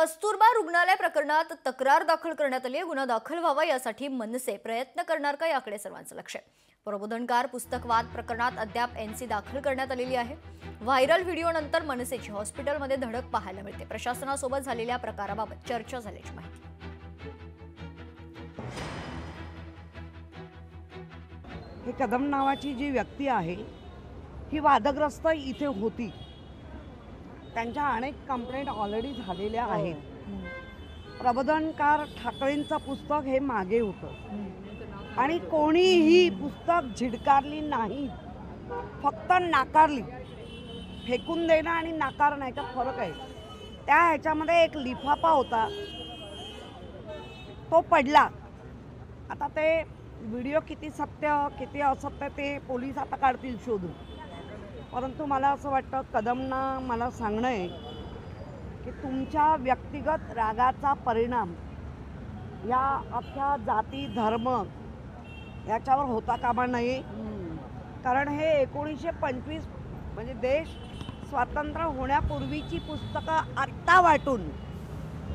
कस्तुरबा रुग्णालय प्रकरणात तक्रार दाखल करण्यात आली आहे। गुन्हा दाखल व्हावा यासाठी मनसे प्रयत्न करणार का याकडे सर्वांचं लक्ष आहे। प्रबोधनकार पुस्तक वाद प्रकरणात अद्याप एनसी दाखल करण्यात आलेली आहे। व्हायरल व्हिडिओनंतर मनसेची हॉस्पिटलमध्ये धडक पाहायला मिळते। प्रशासनासोबत झालेल्या प्रकाराबाबत चर्चा झाल्याची माहिती। हे कदम नावाची जी व्यक्ती आहे ही वादग्रस्त इथे होती। त्यांच्या अनेक कंप्लेंट ऑलरेडी झालेल्या आहेत। प्रबोधनकार ठाकरेंचं पुस्तक हे मागे होतं आणि कोणीही पुस्तक झिडकारली नाही, फक्त नाकारली। फेकून देणं आणि नाकारणं याच्यात फरक आहे। त्या ह्याच्यामध्ये एक लिफाफा होता, तो पडला। आता ते व्हिडिओ किती सत्य किती असत्य ते पोलीस आता काढतील शोधून, परंतु मला असं वाटतं कदमना मला सांगणं आहे की तुमच्या व्यक्तिगत रागाचा परिणाम या अख्ख्या जाती धर्म याच्यावर होता कामा नये। कारण हे 1925 म्हणजे देश स्वातंत्र्य होण्यापूर्वीची पुस्तकं आत्ता वाटून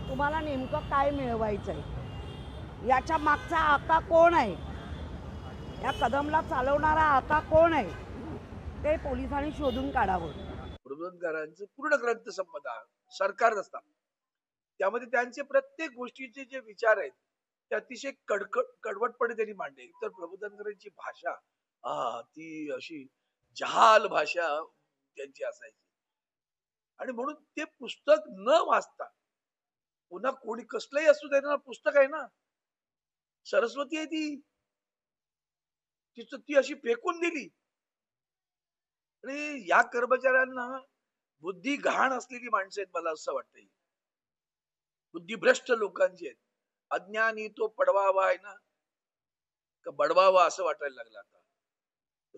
तुम्हाला नेमकं काय मिळवायचं आहे, याच्या मागचा आका कोण आहे, या कदमला चालवणारा आका कोण आहे, ते पोलिसांनी शोधून काढावं। प्रबोधनकारांचं पूर्ण ग्रंथसंपदा सरकार नसतात, त्यामध्ये त्यांचे प्रत्येक गोष्टीचे जे विचार आहेत ते अतिशय कडवटपणे त्यांनी मांडले। तर प्रबोधनकारांची भाषा ती अशी जहाल भाषा त्यांची असायची आणि म्हणून ते पुस्तक न वाचता पुन्हा कोणी कसलंही असू दे ना, पुस्तक आहे ना, सरस्वती आहे ती अशी फेकून दिली। आणि या कर्मचाऱ्यांना बुद्धी घाण असलेली माणसं आहेत, मला असं वाटतंय। बुद्धिभ्रष्ट लोकांची आहेत। अज्ञानी तो पडवावा आहे ना, का बडवावा असं वाटायला लागलं आता।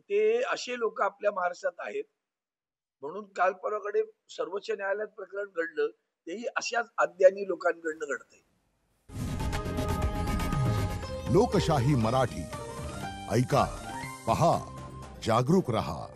ते असे लोक आपल्या महाराष्ट्रात आहेत। म्हणून काल परवाकडे सर्वोच्च न्यायालयात प्रकरण घडलं, तेही अशाच अज्ञानी लोकांकडनं घडतंय। लोकशाही मराठी ऐका, पहा, जागरूक रहा।